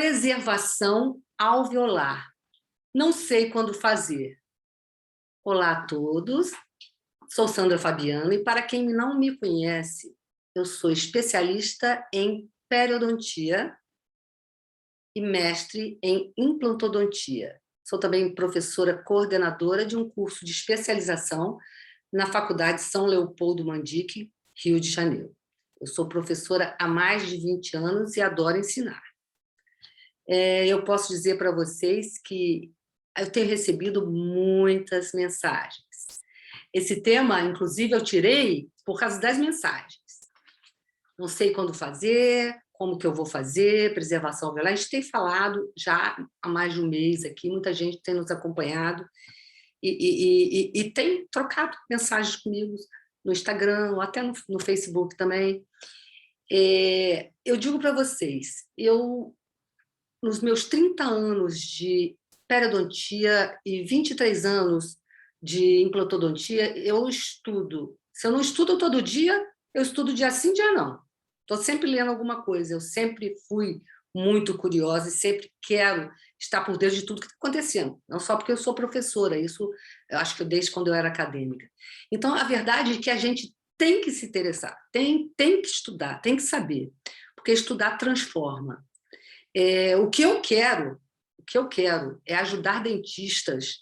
Preservação alveolar. Não sei quando fazer. Olá a todos, sou Sandra Fabiano e para quem não me conhece, eu sou especialista em periodontia e mestre em implantodontia. Sou também professora coordenadora de um curso de especialização na Faculdade São Leopoldo Mandique, Rio de Janeiro. Eu sou professora há mais de 20 anos e adoro ensinar. Eu posso dizer para vocês que eu tenho recebido muitas mensagens. Esse tema, inclusive, eu tirei por causa das mensagens. Não sei quando fazer, como que eu vou fazer, preservação alveolar. A gente tem falado já há mais de um mês aqui, muita gente tem nos acompanhado e tem trocado mensagens comigo no Instagram, ou até no Facebook também. Eu digo para vocês, nos meus 30 anos de periodontia e 23 anos de implantodontia, eu estudo. Se eu não estudo todo dia, eu estudo dia sim, dia não. Estou sempre lendo alguma coisa. Eu sempre fui muito curiosa e sempre quero estar por dentro de tudo que está acontecendo. Não só porque eu sou professora, isso eu acho que desde quando eu era acadêmica. Então, a verdade é que a gente tem que se interessar, tem que estudar, tem que saber, porque estudar transforma. O que eu quero é ajudar dentistas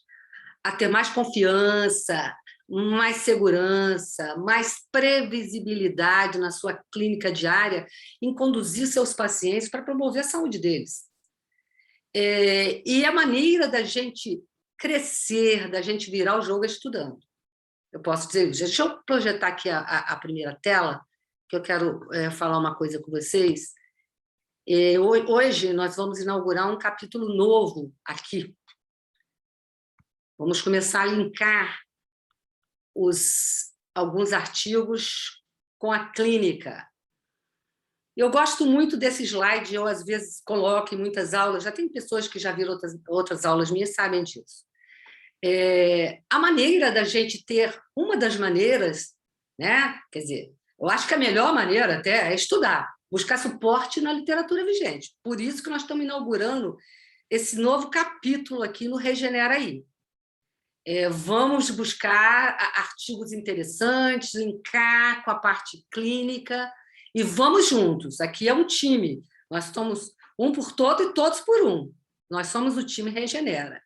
a ter mais confiança, mais segurança, mais previsibilidade na sua clínica diária em conduzir seus pacientes para promover a saúde deles. E a maneira da gente crescer, da gente virar o jogo é estudando. Eu posso dizer, deixa eu projetar aqui a primeira tela, que eu quero falar uma coisa com vocês. Hoje nós vamos inaugurar um capítulo novo aqui. Vamos começar a linkar alguns artigos com a clínica. Eu gosto muito desse slide, eu às vezes coloco em muitas aulas, já tem pessoas que já viram outras aulas minhas sabem disso. A maneira da gente ter, uma das maneiras, né? Quer dizer, eu acho que a melhor maneira até é estudar, buscar suporte na literatura vigente. Por isso que nós estamos inaugurando esse novo capítulo aqui no Regenera Aí. Vamos buscar artigos interessantes, linkar com a parte clínica e vamos juntos. Aqui é um time. Nós somos um por todo e todos por um. Nós somos o time Regenera.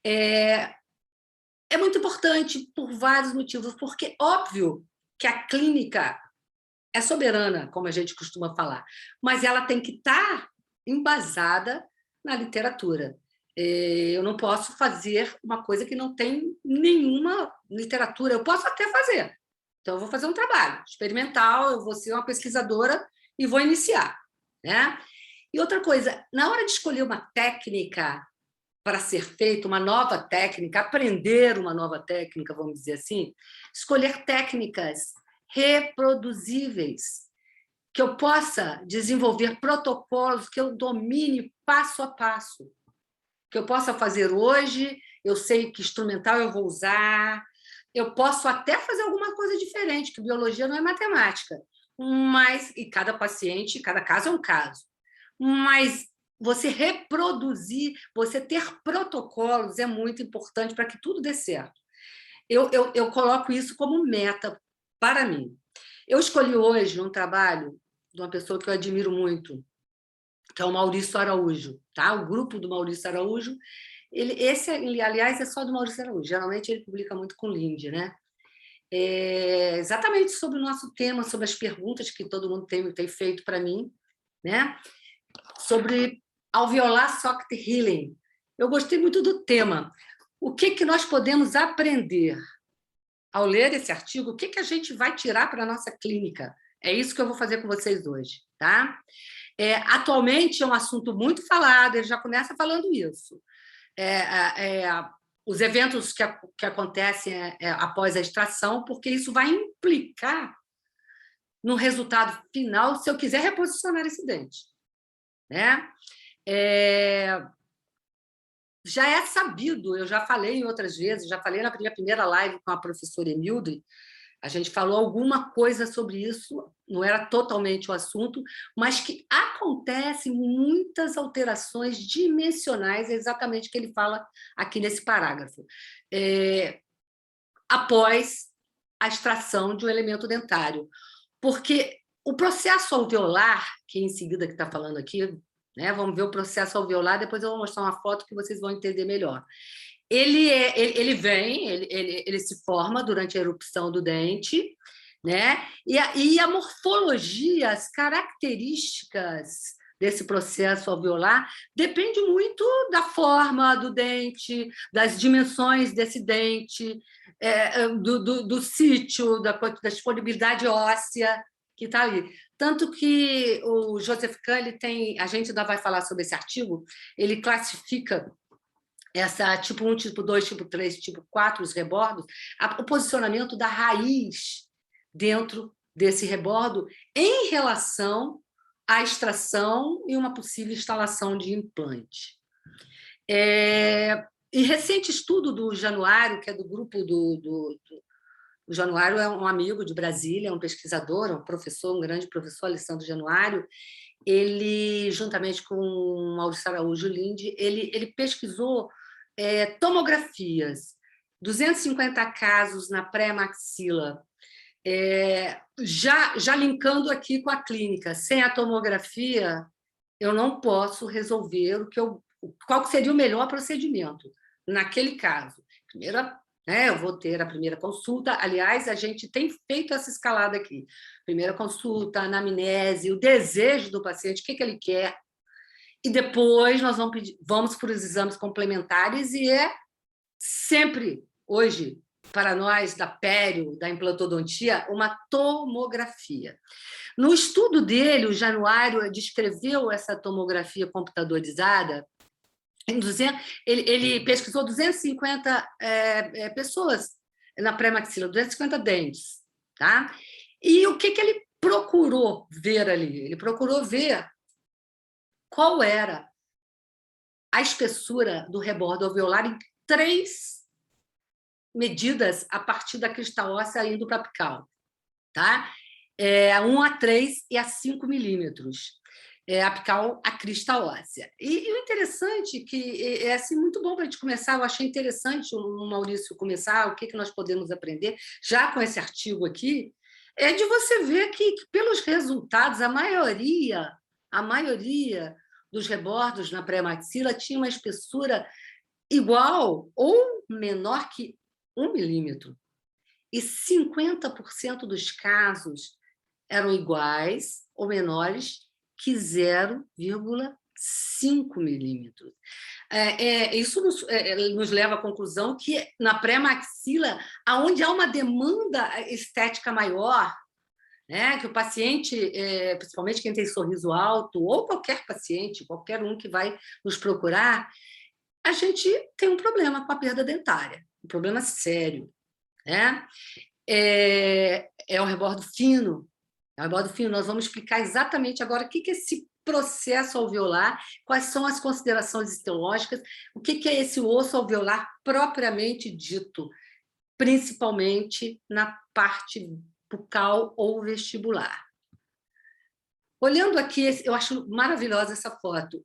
É muito importante por vários motivos, porque óbvio que a clínica é soberana, como a gente costuma falar, mas ela tem que estar embasada na literatura. Eu não posso fazer uma coisa que não tem nenhuma literatura. Eu posso até fazer. Então, eu vou fazer um trabalho experimental, eu vou ser uma pesquisadora e vou iniciar, né? E outra coisa, na hora de escolher uma técnica para ser feita, uma nova técnica, aprender uma nova técnica, vamos dizer assim, escolher técnicas reproduzíveis, que eu possa desenvolver protocolos que eu domine passo a passo, que eu possa fazer hoje, eu sei que instrumental eu vou usar, eu posso até fazer alguma coisa diferente, que biologia não é matemática, e cada paciente, cada caso é um caso, mas você reproduzir, você ter protocolos é muito importante para que tudo dê certo. Eu coloco isso como meta para mim. Eu escolhi hoje um trabalho de uma pessoa que eu admiro muito, que é o Maurício Araújo, tá? O grupo do Maurício Araújo. Esse, aliás, é só do Maurício Araújo. Geralmente ele publica muito com Linde, né? Exatamente sobre o nosso tema, sobre as perguntas que todo mundo tem feito para mim, né? Sobre alveolar socket healing. Eu gostei muito do tema. O que nós podemos aprender ao ler esse artigo? O que a gente vai tirar para a nossa clínica? É isso que eu vou fazer com vocês hoje, tá? Atualmente é um assunto muito falado, ele já começa falando isso. Os eventos que acontecem após a extração, porque isso vai implicar no resultado final se eu quiser reposicionar esse dente, né? Já é sabido, eu já falei em outras vezes, já falei na minha primeira live com a professora Emilde, A gente falou alguma coisa sobre isso, não era totalmente o assunto, mas que acontecem muitas alterações dimensionais, é exatamente o que ele fala aqui nesse parágrafo, após a extração de um elemento dentário. Porque o processo alveolar, que em seguida que está falando aqui, né, vamos ver o processo alveolar, depois eu vou mostrar uma foto que vocês vão entender melhor. Ele se forma durante a erupção do dente, né? E a morfologia, as características desse processo alveolar depende muito da forma do dente, das dimensões desse dente, do sítio, da disponibilidade óssea que está ali. Tanto que o Joseph Kahn, a gente ainda vai falar sobre esse artigo, ele classifica essa tipo 1, tipo 2, tipo 3, tipo 4, os rebordos, o posicionamento da raiz dentro desse rebordo em relação à extração e uma possível instalação de implante. E recente estudo do Januário, que é do grupo o Januário é um amigo de Brasília, é um pesquisador, é um professor, um grande professor, Alessandro Januário. Ele, juntamente com Maurício Araújo Linde, ele pesquisou tomografias, 250 casos na pré-maxila, já linkando aqui com a clínica. Sem a tomografia, eu não posso resolver qual seria o melhor procedimento naquele caso. Primeiro, eu vou ter a primeira consulta. Aliás, a gente tem feito essa escalada aqui. Primeira consulta, anamnese, o desejo do paciente, o que ele quer. E depois nós vamos para os exames complementares e é sempre, hoje, para nós da pério, da implantodontia, uma tomografia. No estudo dele, o Januário descreveu essa tomografia computadorizada. Ele pesquisou 250 pessoas na pré-maxila, 250 dentes. Tá? E o que ele procurou ver ali? Ele procurou ver qual era a espessura do rebordo alveolar em 3 medidas a partir da crista óssea indo para a apical. Tá? 1 a 3 e a 5 milímetros. Apical a crista óssea. E o interessante que é assim, muito bom para a gente começar, eu achei interessante o Maurício começar, o que nós podemos aprender, já com esse artigo aqui, é de você ver que pelos resultados, a maioria dos rebordos na pré-maxila tinha uma espessura igual ou menor que 1 milímetro. E 50% dos casos eram iguais ou menores que 0,5 milímetros. Isso nos leva à conclusão que na pré-maxila, onde há uma demanda estética maior, né, que o paciente, principalmente quem tem sorriso alto, ou qualquer paciente, qualquer um que vai nos procurar, a gente tem um problema com a perda dentária, um problema sério. Né? É o rebordo fino. Nós vamos explicar exatamente agora o que é esse processo alveolar, quais são as considerações histológicas, o que é esse osso alveolar propriamente dito, principalmente na parte bucal ou vestibular. Olhando aqui, eu acho maravilhosa essa foto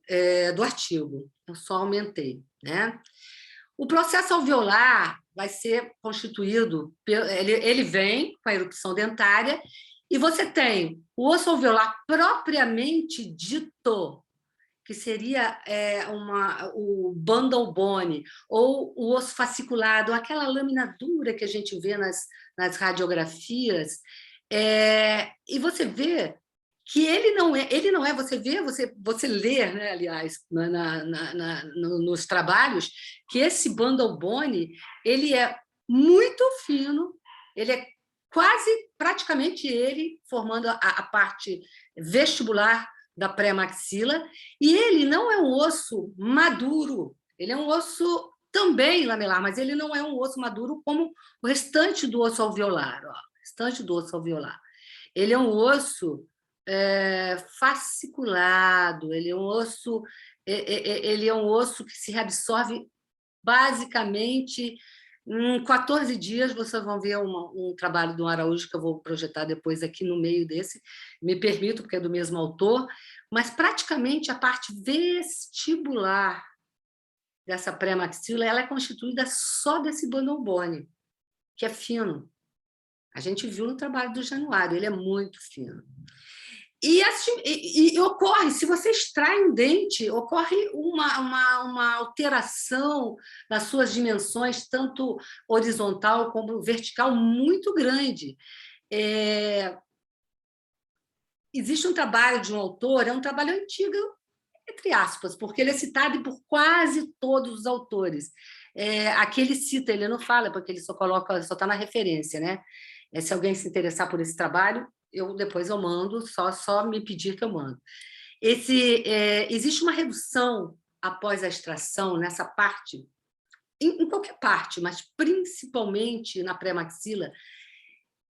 do artigo, eu só aumentei. Né? O processo alveolar vai ser constituído, ele vem com a erupção dentária, e você tem o osso alveolar propriamente dito, que seria o bundle bone, ou o osso fasciculado, aquela lâmina dura que a gente vê nas radiografias, e você vê que ele não é, você lê, né, aliás, nos trabalhos, que esse bundle bone ele é muito fino, ele é praticamente ele formando a parte vestibular da pré-maxila, e ele não é um osso maduro, ele é um osso também lamelar, mas ele não é um osso maduro como o restante do osso alveolar. Ele é um osso fasciculado, ele é um osso que se reabsorve basicamente Em 14 dias, vocês vão ver um trabalho do Araújo, que eu vou projetar depois aqui no meio desse, me permito, porque é do mesmo autor, mas praticamente a parte vestibular dessa pré-maxila, ela é constituída só desse bundle bone, que é fino. A gente viu no trabalho do Januário, ele é muito fino. E ocorre, se você extrai um dente, ocorre uma alteração nas suas dimensões, tanto horizontal como vertical, muito grande. Existe um trabalho de um autor, é um trabalho antigo, entre aspas, porque ele é citado por quase todos os autores. Aqui ele cita, ele não fala, porque ele só está na referência, né? Se alguém se interessar por esse trabalho, depois eu mando, só me pedir que eu mando. Existe uma redução após a extração nessa parte, em qualquer parte, mas principalmente na pré-maxila,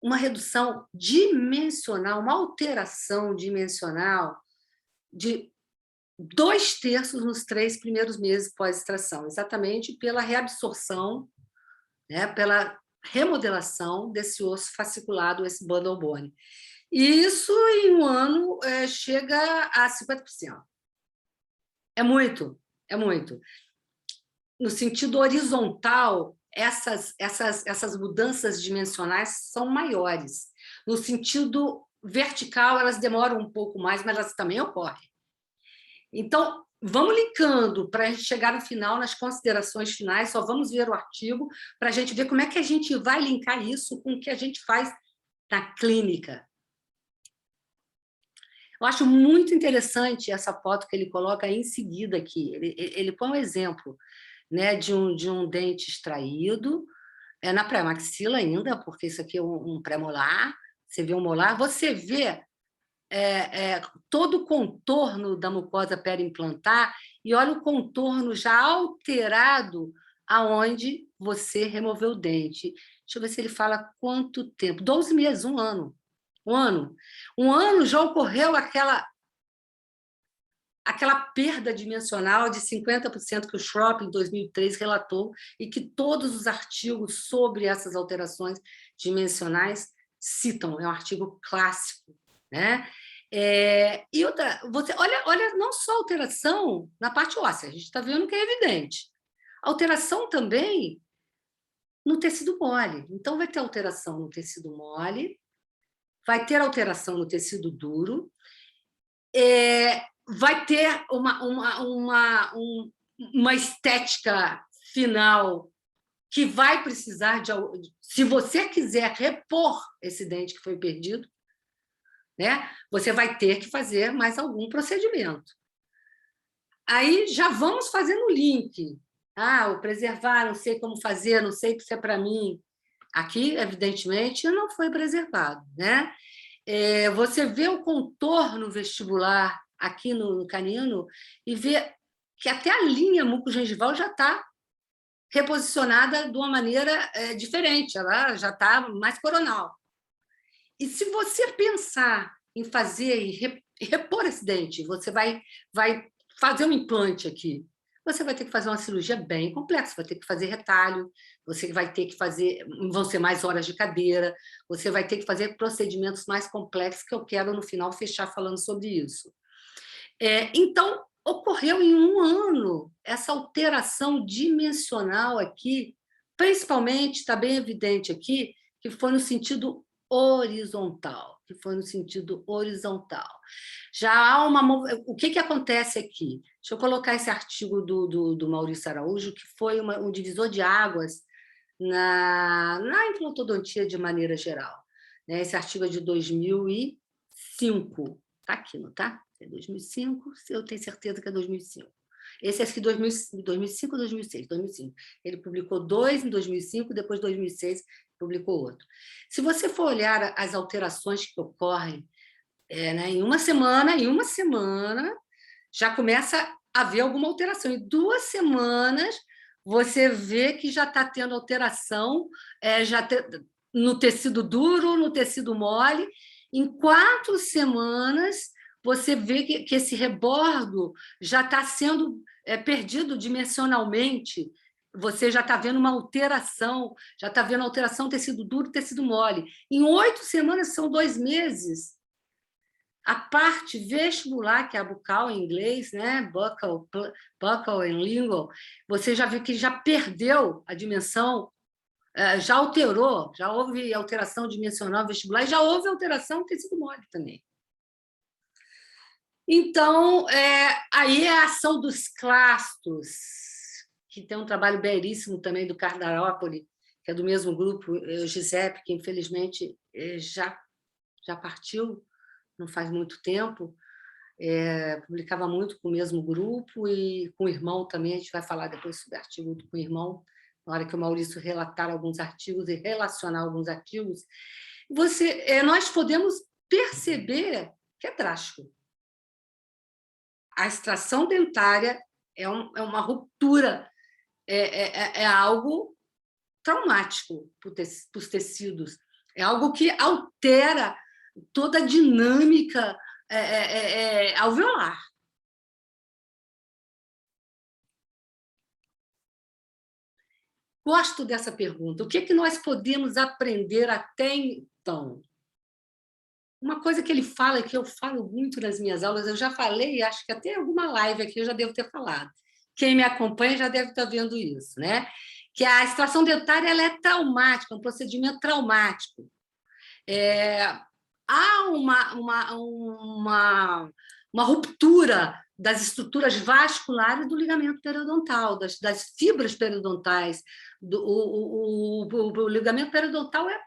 uma redução dimensional, uma alteração dimensional de 2/3 nos 3 primeiros meses pós-extração, exatamente pela reabsorção, né, pela remodelação desse osso fasciculado, esse bundle bone. E isso, em um ano, chega a 50%. É muito, é muito. No sentido horizontal, essas mudanças dimensionais são maiores. No sentido vertical, elas demoram um pouco mais, mas elas também ocorrem. Então, vamos linkando para a gente chegar no final, nas considerações finais, só vamos ver o artigo para a gente ver como é que a gente vai linkar isso com o que a gente faz na clínica. Eu acho muito interessante essa foto que ele coloca em seguida aqui. Ele põe um exemplo, né, de um dente extraído, na pré-maxila ainda, porque isso aqui é um pré-molar, você vê um molar, você vê todo o contorno da mucosa periimplantar e olha o contorno já alterado aonde você removeu o dente. Deixa eu ver se ele fala quanto tempo. 12 meses, um ano. Um ano já ocorreu aquela perda dimensional de 50% que o Schropp, em 2003, relatou e que todos os artigos sobre essas alterações dimensionais citam. É um artigo clássico, né? E outra, você olha não só alteração na parte óssea, a gente está vendo que é evidente. Alteração também no tecido mole. Então, vai ter alteração no tecido mole, vai ter alteração no tecido duro, vai ter uma estética final que vai precisar de... Se você quiser repor esse dente que foi perdido, né, você vai ter que fazer mais algum procedimento. Aí já vamos fazendo o link. O preservar, não sei como fazer, não sei se é para mim. Aqui, evidentemente, não foi preservado, né? Você vê o contorno vestibular aqui no canino e vê que até a linha mucogengival já está reposicionada de uma maneira diferente, ela já está mais coronal. E se você pensar em fazer e repor esse dente, você vai fazer um implante aqui, você vai ter que fazer uma cirurgia bem complexa, vai ter que fazer retalho, você vai ter que fazer, vão ser mais horas de cadeira, você vai ter que fazer procedimentos mais complexos, que eu quero, no final, fechar falando sobre isso. Então, ocorreu em um ano essa alteração dimensional aqui, principalmente, está bem evidente aqui, que foi no sentido horizontal, Já há o que acontece aqui? Deixa eu colocar esse artigo do Maurício Araújo, que foi um divisor de águas na implantodontia de maneira geral. Esse artigo é de 2005. Está aqui, não está? É 2005, eu tenho certeza que é 2005. Esse é aqui 2005 ou 2006? 2005. Ele publicou 2 em 2005, depois 2006 publicou outro. Se você for olhar as alterações que ocorrem em uma semana, já começa a haver alguma alteração. Em 2 semanas, você vê que já está tendo alteração no tecido duro, no tecido mole. Em 4 semanas, você vê que esse rebordo já está sendo perdido dimensionalmente você já está vendo uma alteração, já está vendo a alteração tecido duro, tecido mole. Em 8 semanas, são 2 meses. A parte vestibular, que é a bucal em inglês, né? Buccal and lingual, você já viu que já perdeu a dimensão, já alterou, já houve alteração dimensional vestibular e já houve alteração tecido mole também. Então, aí é a ação dos clastos, que tem um trabalho belíssimo também do Cardarópoli, que é do mesmo grupo, o Giuseppe, que infelizmente já partiu, não faz muito tempo, publicava muito com o mesmo grupo e com o irmão também, a gente vai falar depois sobre artigo com o irmão, na hora que o Maurício relatar alguns artigos e relacionar alguns artigos, nós podemos perceber que é drástico. A extração dentária é uma ruptura, é algo traumático para os tecidos, é algo que altera toda a dinâmica alveolar. Gosto dessa pergunta. O que é que nós podemos aprender até então? Uma coisa que ele fala, que eu falo muito nas minhas aulas, eu já falei, acho que até alguma live aqui eu já devo ter falado. Quem me acompanha já deve estar vendo isso, né? Que a extração dentária ela é traumática, um procedimento traumático. Há uma ruptura das estruturas vasculares do ligamento periodontal, das fibras periodontais. O ligamento periodontal é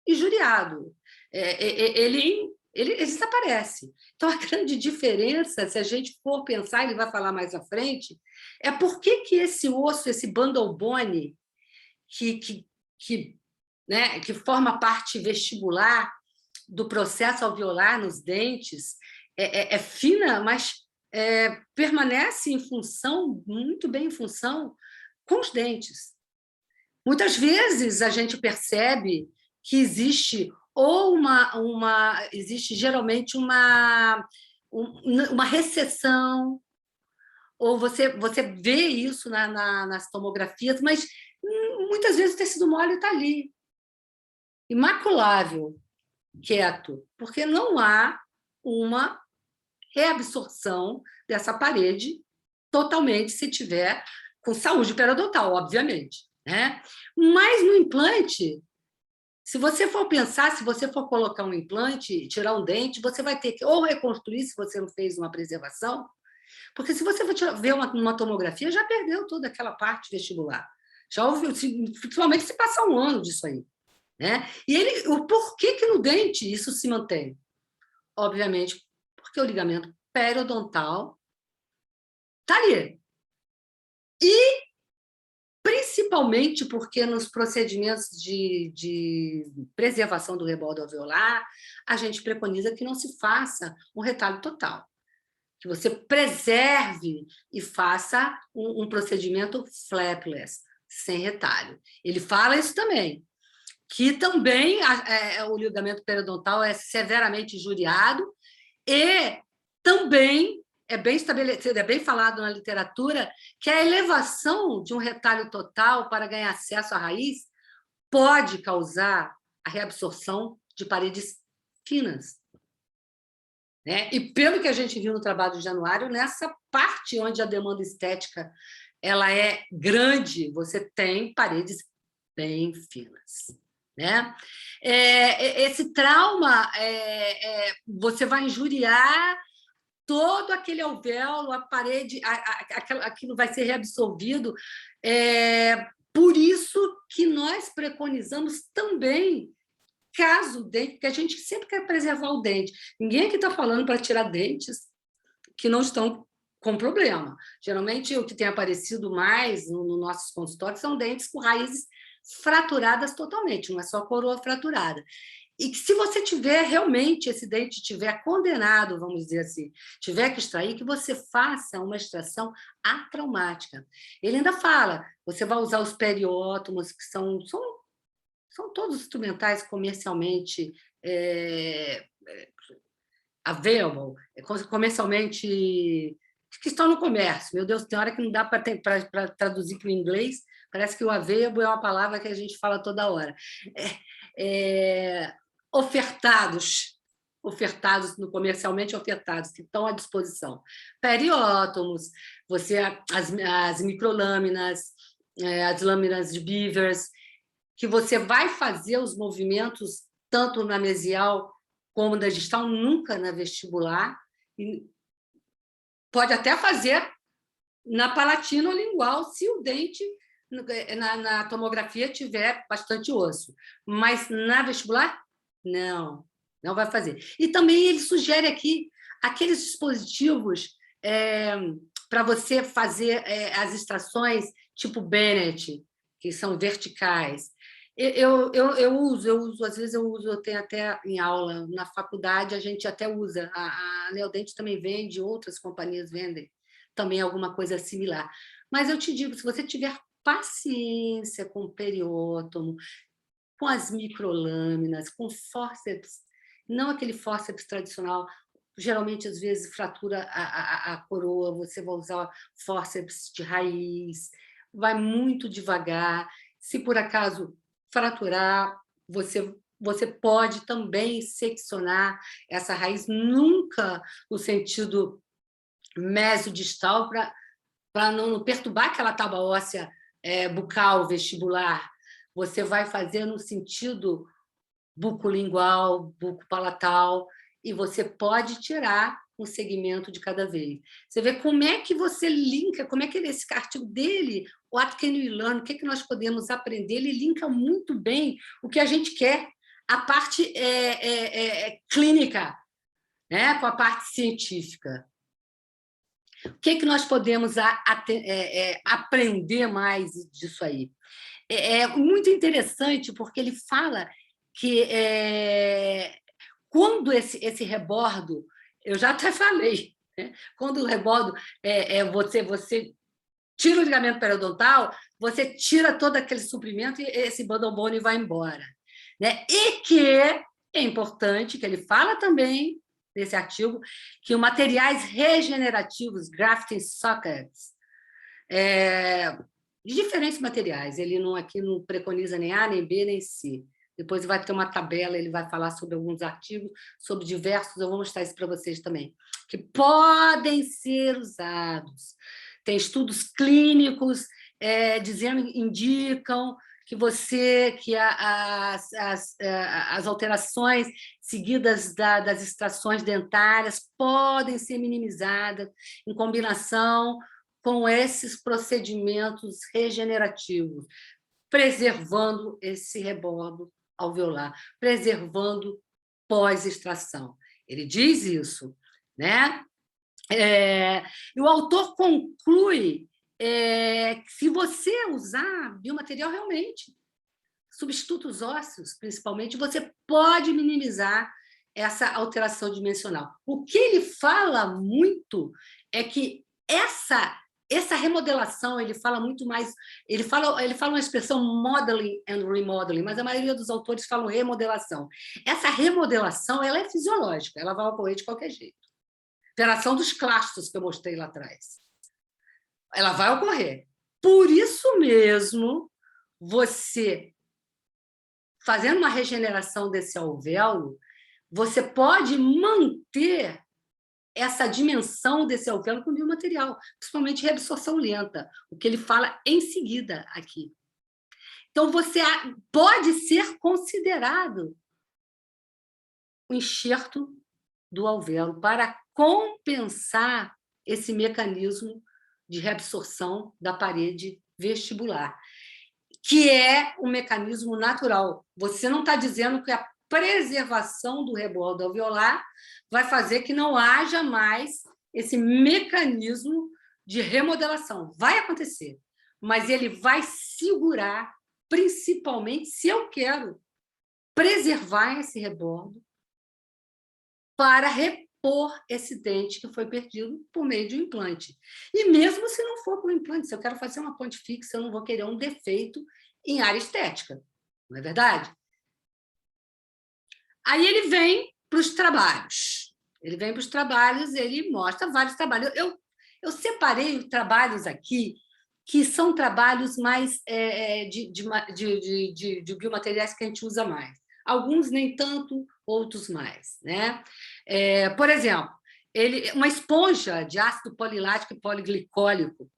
injuriado. Ele desaparece. Então, a grande diferença, se a gente for pensar, ele vai falar mais à frente, é por que esse osso, esse bundle bone, que forma parte vestibular do processo alveolar nos dentes, é fina, mas permanece em função, muito bem em função, com os dentes. Muitas vezes a gente percebe que existe existe geralmente uma recessão, ou você vê isso nas tomografias, mas muitas vezes o tecido mole está ali, imaculável, quieto, porque não há uma reabsorção dessa parede totalmente se tiver com saúde periodontal, obviamente, né? Mas no implante, se você for pensar, se você for colocar um implante, tirar um dente, você vai ter que ou reconstruir se você não fez uma preservação, porque se você for ver uma tomografia, já perdeu toda aquela parte vestibular. Já houve, principalmente se passar um ano disso aí. Né? E o porquê que no dente isso se mantém? Obviamente, porque o ligamento periodontal está ali. E principalmente porque nos procedimentos de preservação do rebordo alveolar, a gente preconiza que não se faça um retalho total, que você preserve e faça um procedimento flapless, sem retalho. Ele fala isso também, que também o ligamento periodontal é severamente injuriado e também é bem estabelecido, é bem falado na literatura, que a elevação de um retalho total para ganhar acesso à raiz pode causar a reabsorção de paredes finas. Né? E pelo que a gente viu no trabalho de Januário, nessa parte onde a demanda estética ela é grande, você tem paredes bem finas. Né? Esse trauma, você vai injuriar todo aquele alvéolo, a parede, aquilo vai ser reabsorvido. Por isso que nós preconizamos também, caso o dente, porque a gente sempre quer preservar o dente. Ninguém aqui está falando para tirar dentes que não estão com problema. Geralmente, o que tem aparecido mais no nossos consultórios são dentes com raízes fraturadas totalmente, não é só coroa fraturada. E que se você tiver realmente, esse dente tiver condenado, vamos dizer assim, tiver que extrair, que você faça uma extração atraumática. Ele ainda fala, você vai usar os periótomos, que são todos instrumentais comercialmente available, comercialmente que estão no comércio. Meu Deus, tem hora que não dá para traduzir para o inglês, parece que o available é uma palavra que a gente fala toda hora. Ofertados comercialmente ofertados, que estão à disposição. Periótomos, as microlâminas, as lâminas de Beavers, que você vai fazer os movimentos tanto na mesial como na distal, nunca na vestibular, e pode até fazer na palatino-lingual, se o dente, na tomografia, tiver bastante osso. Mas na vestibular, não vai fazer. E também ele sugere aqui aqueles dispositivos para você fazer as extrações tipo Bennett, que são verticais. Eu uso, às vezes eu tenho até em aula, na faculdade a gente até usa, a Neodente também vende, outras companhias vendem também alguma coisa similar. Mas eu te digo, se você tiver paciência com o periótomo, com as microlâminas, com fórceps, não aquele fórceps tradicional, geralmente, às vezes, fratura a coroa, você vai usar fórceps de raiz, vai muito devagar. Se, por acaso, fraturar, você pode também seccionar essa raiz, nunca no sentido mesodistal, para não perturbar aquela tábua óssea bucal, vestibular. Você vai fazer no sentido bucolingual, bucopalatal, e você pode tirar um segmento de cada vez. Você vê como é que você linka, como é que esse artigo dele, what can we learn, o que é que nós podemos aprender, ele linka muito bem o que a gente quer, a parte clínica, né, com a parte científica. O que é que nós podemos aprender mais disso aí? É muito interessante, porque ele fala que quando esse rebordo, eu já até falei, né? Quando o rebordo você tira o ligamento periodontal, você tira todo aquele suprimento e esse bundle bone vai embora, né? E que é importante, que ele fala também nesse artigo, que os materiais regenerativos, grafting sockets, de diferentes materiais, ele aqui não preconiza nem A, nem B, nem C. Depois vai ter uma tabela, ele vai falar sobre alguns artigos, sobre diversos, eu vou mostrar isso para vocês também, que podem ser usados. Tem estudos clínicos indicam que as alterações seguidas das extrações dentárias podem ser minimizadas em combinação com esses procedimentos regenerativos, preservando esse rebordo alveolar, preservando pós-extração. Ele diz isso, né? E o autor conclui que se você usar biomaterial realmente, substitutos ósseos, principalmente, você pode minimizar essa alteração dimensional. O que ele fala muito é que essa remodelação, ele fala muito mais, ele fala uma expressão modeling and remodeling, mas a maioria dos autores falam remodelação. Essa remodelação, ela é fisiológica, ela vai ocorrer de qualquer jeito. Alteração dos clastos que eu mostrei lá atrás. Ela vai ocorrer. Por isso mesmo, você, fazendo uma regeneração desse alvéolo, você pode manter essa dimensão desse alvéolo com biomaterial, principalmente reabsorção lenta, o que ele fala em seguida aqui. Então, você pode ser considerado o enxerto do alvéolo para compensar esse mecanismo de reabsorção da parede vestibular, que é um mecanismo natural. Você não está dizendo que a preservação do rebordo alveolar vai fazer que não haja mais esse mecanismo de remodelação. Vai acontecer, mas ele vai segurar, principalmente se eu quero preservar esse rebordo para repor esse dente que foi perdido por meio de um implante. E mesmo se não for por implante, se eu quero fazer uma ponte fixa, eu não vou querer um defeito em área estética, não é verdade? Aí ele vem para os trabalhos. Ele mostra vários trabalhos. Eu separei trabalhos aqui que são trabalhos mais de biomateriais que a gente usa mais. Alguns nem tanto, outros mais, né? Por exemplo, uma esponja de ácido polilático e poliglicólico.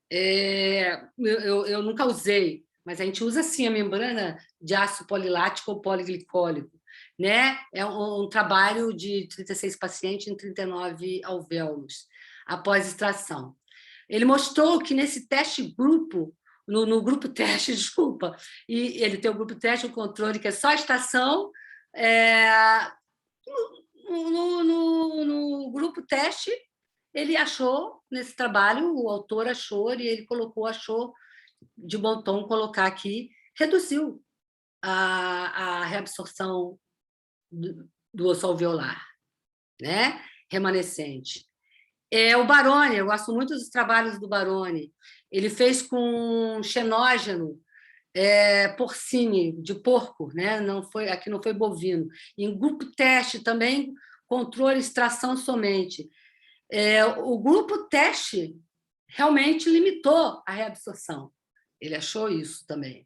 Eu nunca usei, mas a gente usa sim a membrana de ácido polilático ou poliglicólico, né? É um trabalho de 36 pacientes em 39 alvéolos, após extração. Ele mostrou que nesse teste grupo, no grupo teste, desculpa, e ele tem o grupo teste, o controle, que é só a extração, no grupo teste, ele achou, nesse trabalho, o autor achou, e ele achou de bom tom colocar aqui, reduziu a reabsorção do osso alveolar, né? Remanescente. O Baroni, eu gosto muito dos trabalhos do Baroni. Ele fez com xenógeno porcine, de porco, né? Aqui não foi bovino. Em grupo teste também, controle extração somente. O grupo teste realmente limitou a reabsorção. Ele achou isso também.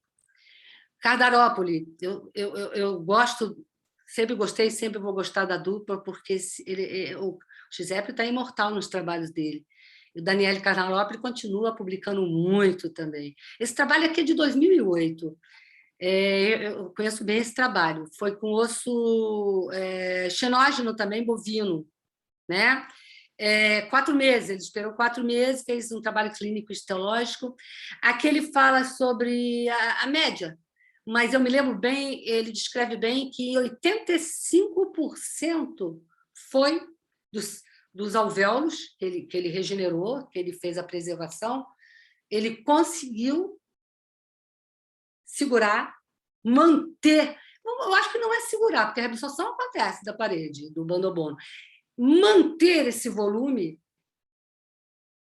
Cardarópoli, eu gosto, sempre gostei, sempre vou gostar da dupla, porque o Giuseppe está imortal nos trabalhos dele. O Daniele Cardarópoli continua publicando muito também. Esse trabalho aqui é de 2008. Eu conheço bem esse trabalho. Foi com osso xenógeno também, bovino, né? 4 meses, ele esperou 4 meses, fez um trabalho clínico histológico. Aqui ele fala sobre a média, mas eu me lembro bem, ele descreve bem que 85% foi dos alvéolos que ele regenerou, que ele fez a preservação, ele conseguiu segurar, manter. Eu acho que não é segurar, porque a reabsorção acontece da parede, do bandobono. Manter esse volume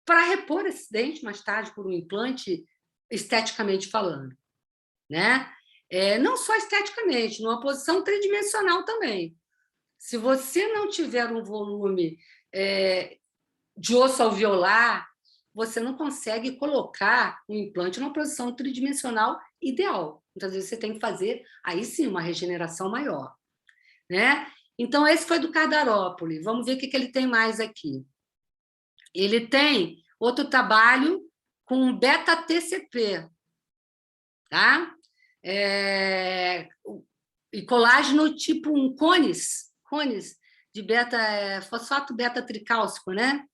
para repor esse dente mais tarde por um implante, esteticamente falando, né? Não só esteticamente, numa posição tridimensional também. Se você não tiver um volume de osso alveolar, você não consegue colocar um implante numa posição tridimensional ideal. Muitas vezes você tem que fazer, aí sim, uma regeneração maior, né? Então, esse foi do Cardarópoli. Vamos ver o que ele tem mais aqui. Ele tem outro trabalho com beta-TCP, tá? E colágeno tipo um cones de fosfato beta-tricálcico, né?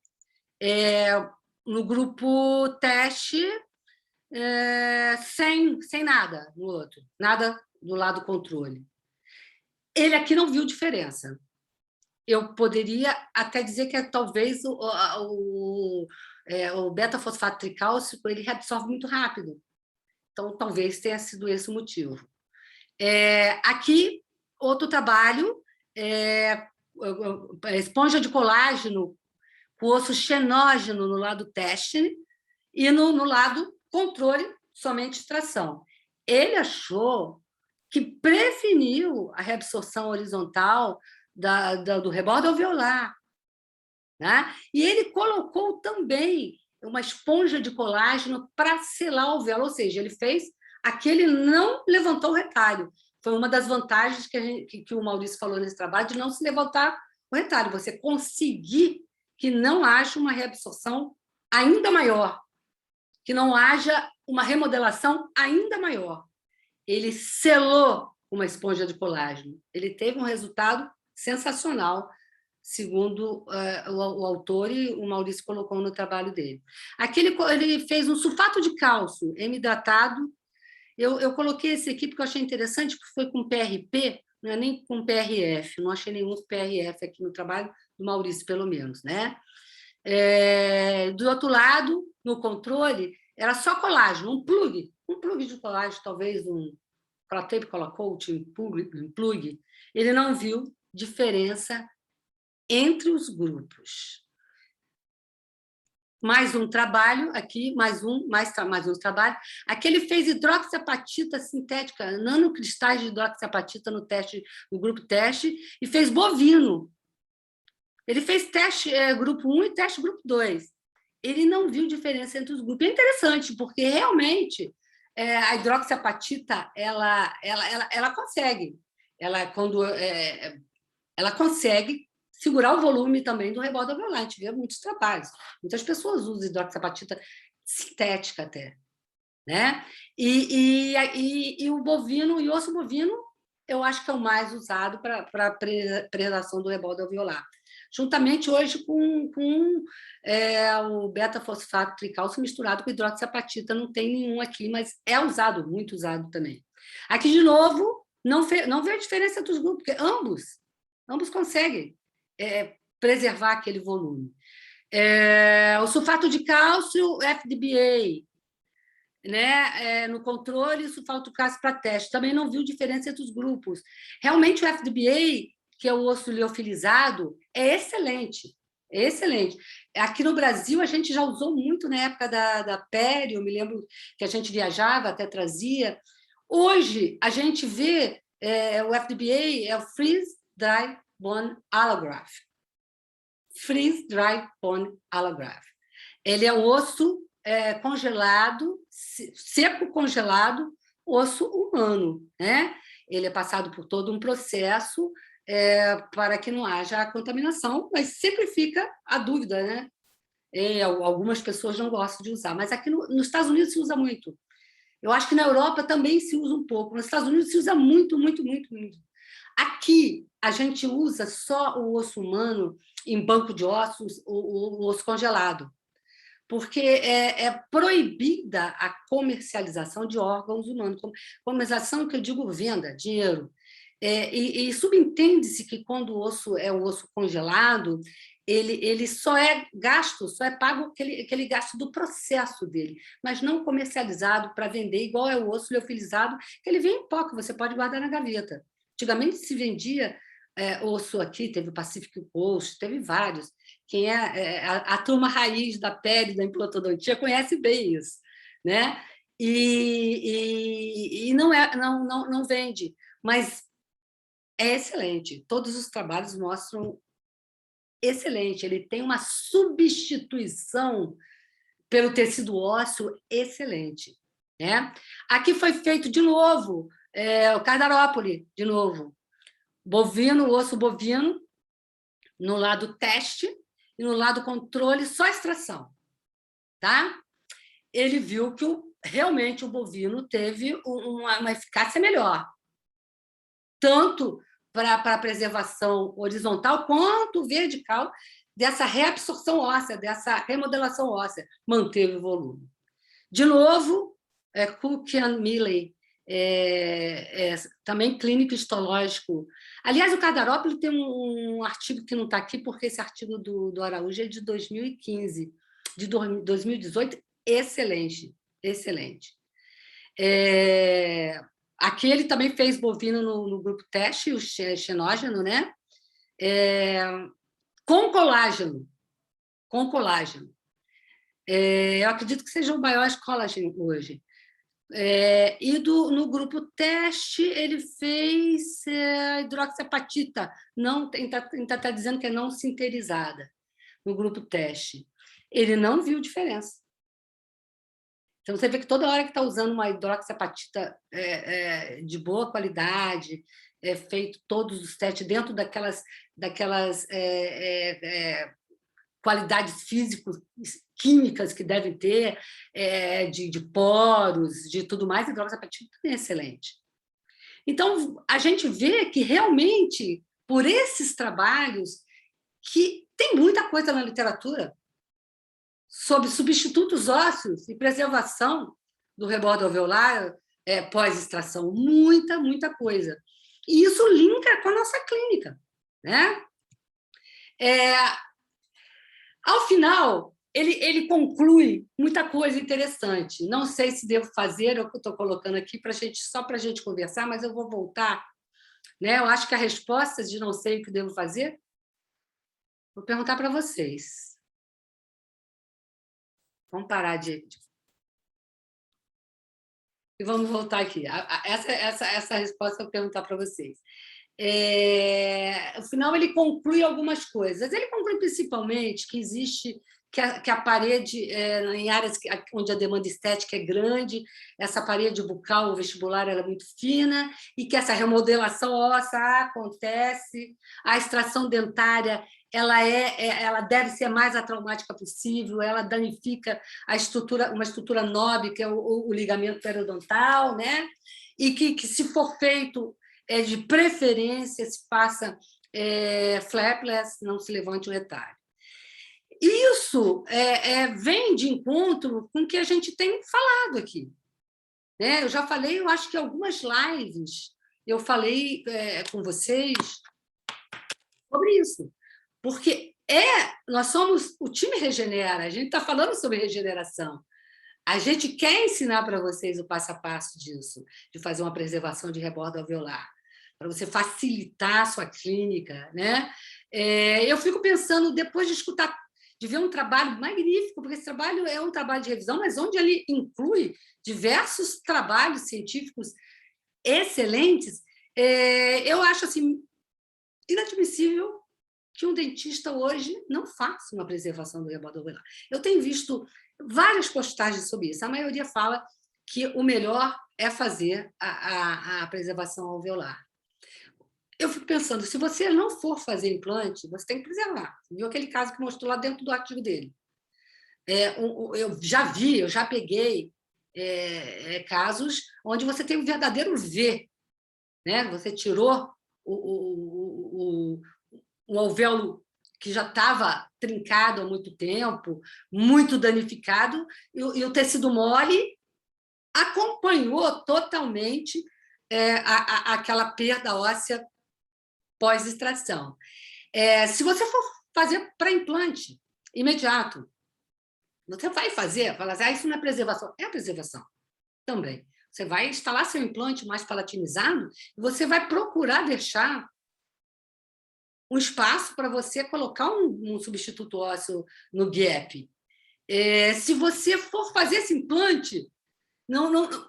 No grupo teste, sem nada no outro, nada do lado controle. Ele aqui não viu diferença. Eu poderia até dizer que talvez o beta-fosfato tricálcico ele reabsorve muito rápido. Então, talvez tenha sido esse o motivo. Aqui, outro trabalho, esponja de colágeno com osso xenógeno no lado teste e no lado controle, somente extração. Ele achou que preveniu a reabsorção horizontal do rebordo alveolar, né? E ele colocou também uma esponja de colágeno para selar o alvéolo, ou seja, ele fez aquele não levantou o retalho. Foi uma das vantagens que o Maurício falou nesse trabalho, de não se levantar o retalho, você conseguir que não haja uma reabsorção ainda maior, que não haja uma remodelação ainda maior. Ele selou uma esponja de colágeno. Ele teve um resultado sensacional, segundo o autor e o Maurício colocou no trabalho dele. Aqui ele fez um sulfato de cálcio hemidratado. Eu coloquei esse aqui porque eu achei interessante, porque foi com PRP, não é nem com PRF, não achei nenhum PRF aqui no trabalho do Maurício, pelo menos, né? Do outro lado, no controle, era só colágeno, um plug de colágeno, talvez um tape color coat, um plug. Ele não viu diferença entre os grupos. Mais um trabalho aqui, mais um trabalho. Aqui ele fez hidroxiapatita sintética, nanocristais de hidroxiapatita no grupo teste, e fez bovino. Ele fez teste grupo 1 e teste grupo 2. ele não viu diferença entre os grupos. É interessante, porque realmente a hidroxiapatita ela consegue. Ela consegue segurar o volume também do rebol alveolar. A gente vê muitos trabalhos. Muitas pessoas usam hidroxiapatita sintética até. Né? E o bovino, e o osso bovino, eu acho que é o mais usado para preservação do rebol alveolar. Juntamente hoje com o beta-fosfato tricálcio misturado com hidroxiapatita, não tem nenhum aqui, mas é usado, muito usado também. Aqui, de novo, não vê a diferença entre os grupos, porque ambos conseguem preservar aquele volume. O sulfato de cálcio, FDBA, né, no controle, sulfato de cálcio para teste. Também não viu diferença entre os grupos. Realmente, o FDBA, que é o osso liofilizado, é excelente. É excelente. Aqui no Brasil, a gente já usou muito na época da Pério, eu me lembro que a gente viajava, até trazia. Hoje, a gente vê o FDBA, é o Freeze Dry Bone Allograft. Freeze Dry Bone Allograft. Ele é um osso congelado, seco congelado, osso humano, né? Ele é passado por todo um processo para que não haja contaminação, mas sempre fica a dúvida, né? Algumas pessoas não gostam de usar, mas aqui nos Estados Unidos se usa muito. Eu acho que na Europa também se usa um pouco, nos Estados Unidos se usa muito, muito, muito, muito. Aqui, a gente usa só o osso humano em banco de ossos, o osso congelado, porque é proibida a comercialização de órgãos humanos. Comercialização, que eu digo venda, dinheiro. E subentende-se que, quando o osso é um osso congelado, ele só é gasto, só é pago aquele gasto do processo dele, mas não comercializado para vender, igual é o osso liofilizado, que ele vem em pó, que você pode guardar na gaveta. Antigamente se vendia osso aqui, teve o Pacific Coast, teve vários. Quem a turma raiz da pele, da implantodontia, conhece bem isso, né? E não vende, mas é excelente. Todos os trabalhos mostram excelente. Ele tem uma substituição pelo tecido ósseo excelente, né? Aqui foi feito de novo o Cardarópoli, de novo, bovino, osso bovino, no lado teste, e no lado controle, só extração. Tá? Ele viu que realmente o bovino teve uma eficácia melhor, tanto para a preservação horizontal quanto vertical dessa reabsorção óssea, dessa remodelação óssea, manteve o volume. De novo, Cook and Milley, também clínico histológico. Aliás, o Cardarópoli tem um artigo que não está aqui, porque esse artigo do Araújo é de 2015, de 2018, excelente, excelente. Aqui ele também fez bovino no grupo teste, o xenógeno, né? Com colágeno. Com colágeno. Eu acredito que seja o maior colágeno hoje. E no grupo teste, ele fez hidroxiapatita, está dizendo que é não sinterizada, no grupo teste. Ele não viu diferença. Então, você vê que toda hora que está usando uma hidroxiapatita de boa qualidade, feito todos os testes dentro daquelas qualidades físicas, químicas que devem ter, de poros, de tudo mais, a hidroxiapatita é excelente. Então, a gente vê que, realmente, por esses trabalhos, que tem muita coisa na literatura sobre substitutos ósseos e preservação do rebordo alveolar pós-extração, muita coisa. E isso linka com a nossa clínica, né? Ao final, ele conclui muita coisa interessante. Não sei se devo fazer, eu estou colocando aqui só para a gente conversar, mas eu vou voltar. Né? Eu acho que a resposta de não sei o que devo fazer, vou perguntar para vocês. Vamos parar de... E vamos voltar aqui. Essa resposta eu vou perguntar para vocês. No final, ele conclui algumas coisas. Ele conclui principalmente que existe que a parede, em áreas onde a demanda estética é grande, essa parede bucal ou vestibular ela é muito fina, e que essa remodelação óssea acontece, a extração dentária ela deve ser a mais atraumática possível, ela danifica uma estrutura nobre, que é o ligamento periodontal, né? E que se for feito, de preferência, se faça flapless, não se levante o retalho. Isso vem de encontro com o que a gente tem falado aqui, né? Eu já falei, eu acho que algumas lives eu falei com vocês sobre isso, porque nós somos o time Regenera, a gente está falando sobre regeneração. A gente quer ensinar para vocês o passo a passo disso, de fazer uma preservação de rebordo alveolar, para você facilitar a sua clínica, né? Eu fico pensando, depois de escutar, de ver um trabalho magnífico, porque esse trabalho é um trabalho de revisão, mas onde ele inclui diversos trabalhos científicos excelentes, eu acho assim, inadmissível que um dentista hoje não faça uma preservação do rebordo alveolar. Eu tenho visto várias postagens sobre isso. A maioria fala que o melhor é fazer a preservação alveolar. Eu fico pensando, se você não for fazer implante, você tem que preservar. Viu aquele caso que mostrou lá dentro do artigo dele? Eu já peguei casos onde você tem um verdadeiro V, né? Você tirou um alvéolo que já estava trincado há muito tempo, muito danificado, e o tecido mole acompanhou totalmente aquela perda óssea pós-extração. Se você for fazer para implante imediato, você vai falar assim, isso não é preservação. É preservação também. Você vai instalar seu implante mais palatinizado e você vai procurar deixar um espaço para você colocar um substituto ósseo no gap. Se você for fazer esse implante,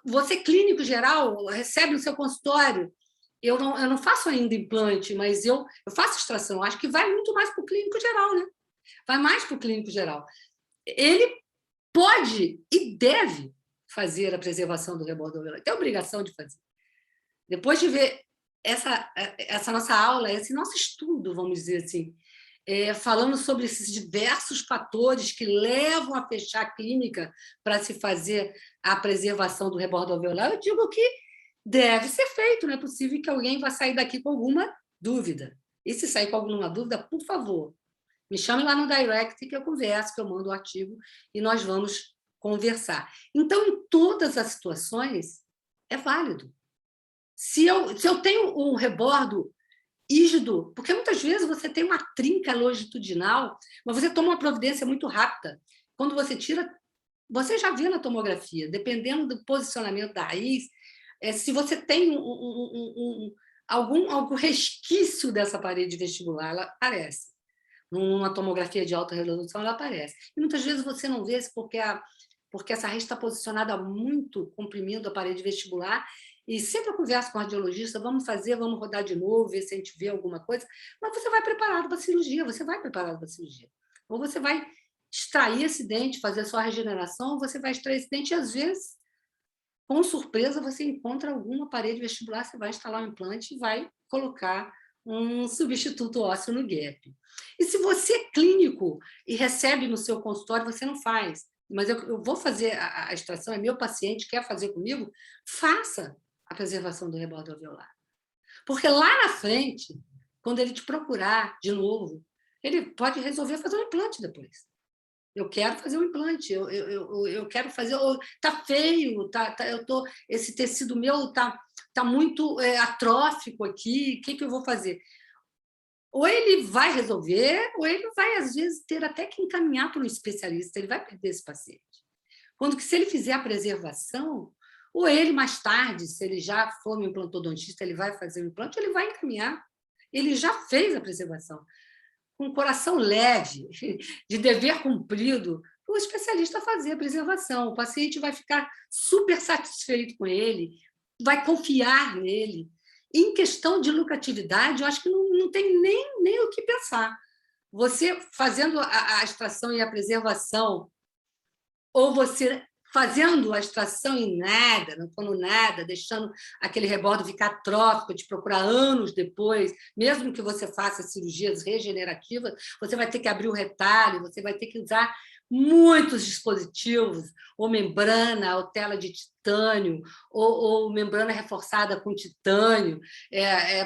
você, clínico geral, recebe no seu consultório. Eu não faço ainda implante, mas eu faço extração. Acho que vai muito mais para o clínico geral, né? Vai mais para o clínico geral. Ele pode e deve fazer a preservação do rebordo alveolar. Tem a obrigação de fazer. Depois de ver essa nossa aula, esse nosso estudo, vamos dizer assim, falando sobre esses diversos fatores que levam a fechar a clínica para se fazer a preservação do rebordo alveolar, eu digo que deve ser feito, não é possível que alguém vá sair daqui com alguma dúvida. E se sair com alguma dúvida, por favor, me chame lá no direct que eu converso, que eu mando o artigo e nós vamos conversar. Então, em todas as situações, é válido. Se eu tenho um rebordo rígido, porque muitas vezes você tem uma trinca longitudinal, mas você toma uma providência muito rápida. Quando você tira, você já viu na tomografia, dependendo do posicionamento da raiz, se você tem algum resquício dessa parede vestibular, ela aparece. Numa tomografia de alta resolução, ela aparece. E muitas vezes você não vê porque essa raiz está posicionada muito, comprimindo a parede vestibular, e sempre eu converso com o radiologista, vamos rodar de novo, ver se a gente vê alguma coisa, mas você vai preparado para a cirurgia, Ou você vai extrair esse dente, fazer a sua regeneração, ou você vai extrair esse dente, e às vezes, com surpresa, você encontra alguma parede vestibular, você vai instalar um implante e vai colocar um substituto ósseo no gap. E se você é clínico e recebe no seu consultório, você não faz, mas eu vou fazer a extração, é meu paciente, quer fazer comigo, faça a preservação do rebordo alveolar. Porque lá na frente, quando ele te procurar de novo, ele pode resolver fazer um implante depois. Eu quero fazer um implante, eu quero fazer... Está feio, esse tecido meu está muito atrófico aqui, o que eu vou fazer? Ou ele vai resolver, ou ele vai, às vezes, ter até que encaminhar para um especialista, ele vai perder esse paciente. Quando que, se ele fizer a preservação, ou ele, mais tarde, se ele já for um implantodontista, ele vai fazer o implante, ele vai encaminhar. Ele já fez a preservação. Com o coração leve, de dever cumprido, o especialista fazer a preservação. O paciente vai ficar super satisfeito com ele, vai confiar nele. Em questão de lucratividade, eu acho que não tem nem o que pensar. você fazendo a extração e a preservação, ou você fazendo a extração em nada, não pondo nada, deixando aquele rebordo ficar atrófico, de procurar anos depois, mesmo que você faça cirurgias regenerativas, você vai ter que abrir o retalho, você vai ter que usar muitos dispositivos, ou membrana, ou tela de titânio, ou membrana reforçada com titânio,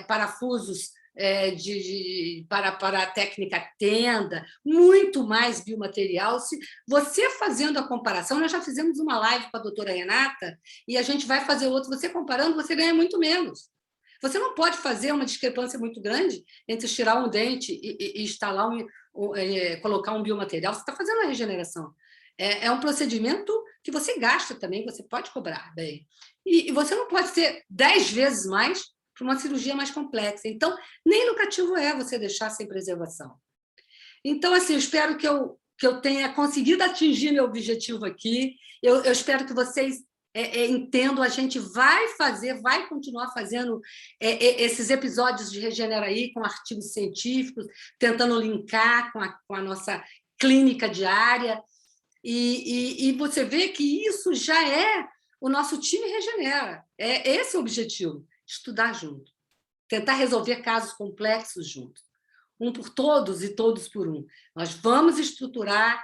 parafusos para a técnica tenda, muito mais biomaterial. Se você fazendo a comparação, nós já fizemos uma live com a doutora Renata e a gente vai fazer outra. Você comparando, você ganha muito menos. Você não pode fazer uma discrepância muito grande entre tirar um dente e instalar colocar um biomaterial. Você está fazendo a regeneração. É um procedimento que você gasta também, você pode cobrar bem. E você não pode ter 10 vezes mais para uma cirurgia mais complexa. Então, nem lucrativo é você deixar sem preservação. Então, assim, eu espero que eu tenha conseguido atingir meu objetivo aqui. Eu espero que vocês entendam. A gente vai continuar fazendo esses episódios de Regenera aí com artigos científicos, tentando linkar com a nossa clínica diária. E você vê que isso já é o nosso time Regenera. É esse o objetivo. Estudar junto, tentar resolver casos complexos juntos, um por todos e todos por um. Nós vamos estruturar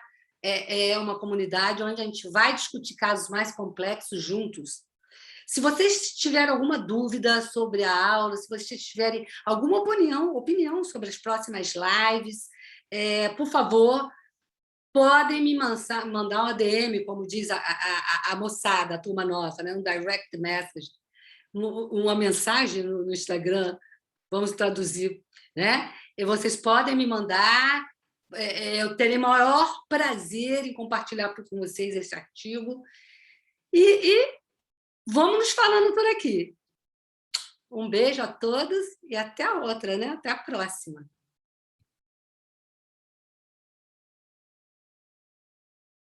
uma comunidade onde a gente vai discutir casos mais complexos juntos. Se vocês tiverem alguma dúvida sobre a aula, se vocês tiverem alguma opinião sobre as próximas lives, por favor, podem me mandar uma DM, como diz a moçada, a turma nossa, né? Um direct message, uma mensagem no Instagram, vamos traduzir, né? E vocês podem me mandar, eu terei maior prazer em compartilhar com vocês esse artigo, e vamos nos falando por aqui. Um beijo a todos e até a outra, né? Até a próxima.